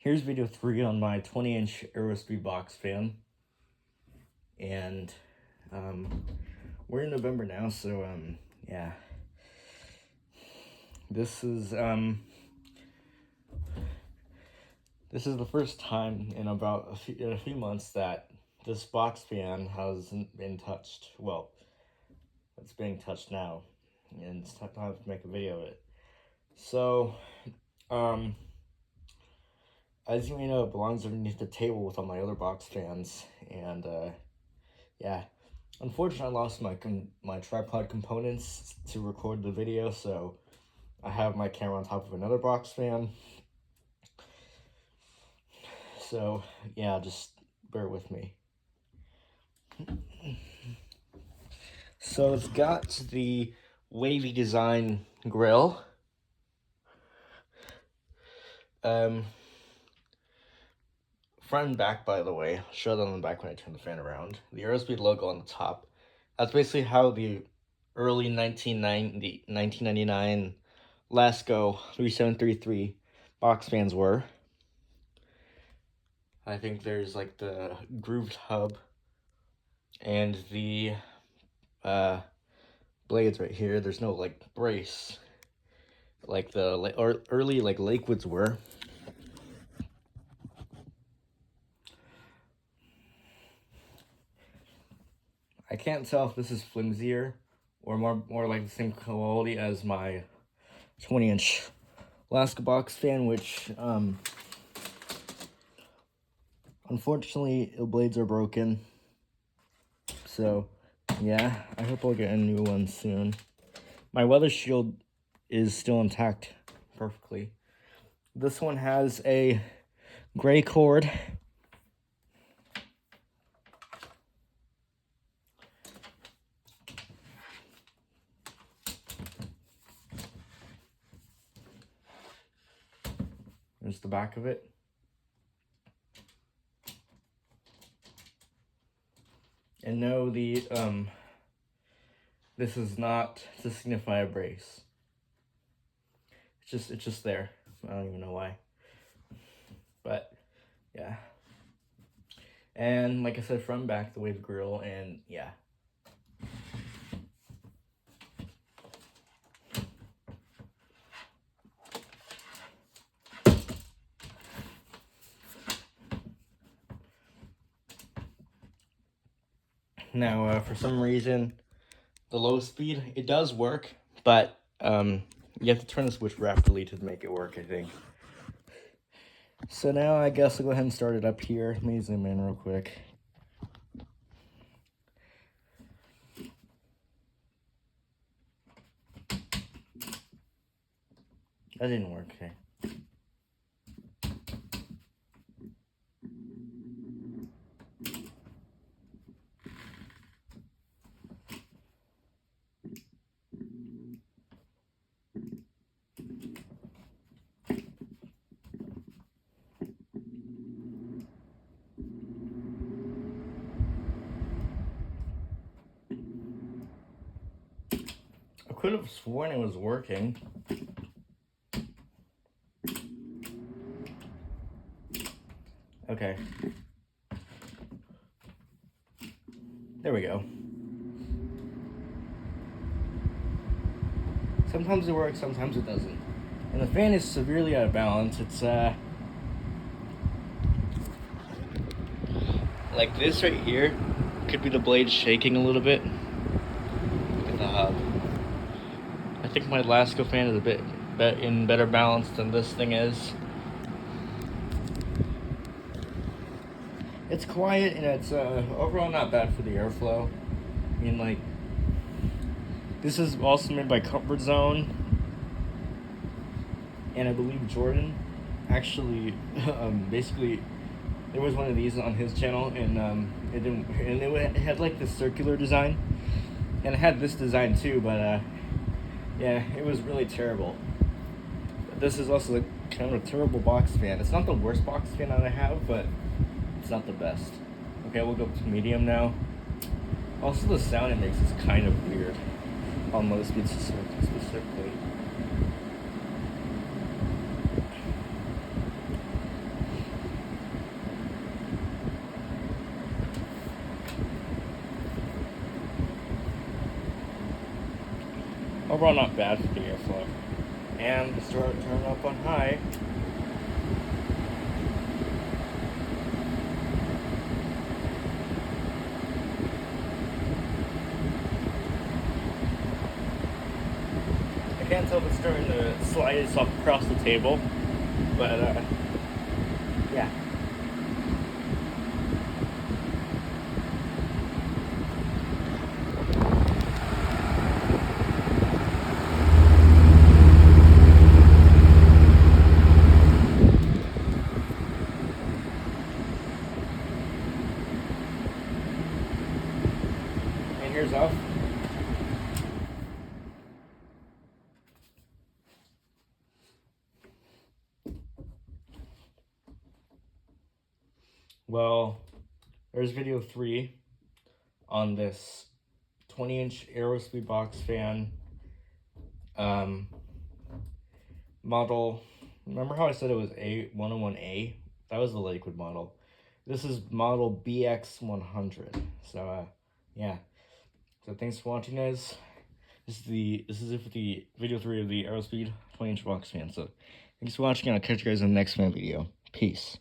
Here's video 3 on my 20-inch Aerospeed Box Fan. And we're in November now, so yeah. This is the first time in about a few months that this box fan hasn't been touched. Well, it's being touched now, and it's time to make a video of it. So, as you may know, it belongs underneath the table with all my other box fans, and yeah. Unfortunately, I lost my tripod components to record the video, so I have my camera on top of another box fan. So yeah, just bear with me. So it's got the wavy design grill. Front and back, by the way. I'll show them on the back when I turn the fan around. The Aerospeed logo on the top. That's basically how the early 1999 Lasco 3733 box fans were. I think there's like the grooved hub and the blades right here. There's no like brace like the early like Lakewoods were. I can't tell if this is flimsier or more like the same quality as my 20-inch Alaska box fan, which unfortunately the blades are broken. So yeah, I hope I'll get a new one soon. My weather shield is still intact perfectly. This one has a gray cord. There's the back of it. And no, this is not to signify a brace. It's just there. I don't even know why. But yeah. And like I said, front and back, the wave grill, and yeah. Now, for some reason, the low speed, it does work, but you have to turn the switch rapidly to make it work, I think. So now I guess I'll go ahead and start it up here. Let me zoom in real quick. That didn't work, okay. I could have sworn it was working. Okay. There we go. Sometimes it works, sometimes it doesn't. And the fan is severely out of balance. It's like this right here. Could be the blade shaking a little bit. Look at the hub. I think my Lasco fan is a bit in better balance than this thing is. It's quiet and it's overall not bad for the airflow. I mean, like, this is also made by Comfort Zone, and I believe Jordan actually basically there was one of these on his channel, and it had like this circular design, and it had this design too, but yeah, it was really terrible. But this is also like kind of a terrible box fan. It's not the worst box fan that I have, but it's not the best. Okay, we'll go up to medium now. Also, the sound it makes is kind of weird on low speed specifically. overall not bad for the airflow. And turn up on high. I can't tell if it's starting to slide itself across the table, but yeah. And here's off. Well, there's video 3 on this 20-inch Aerospeed Box Fan model. Remember how I said it was A101A? That was the liquid model. This is model BX100. So yeah. So thanks for watching, guys. This is it for the video 3 of the Aerospeed 20-inch box fan. So thanks for watching, and I'll catch you guys in the next video. Peace.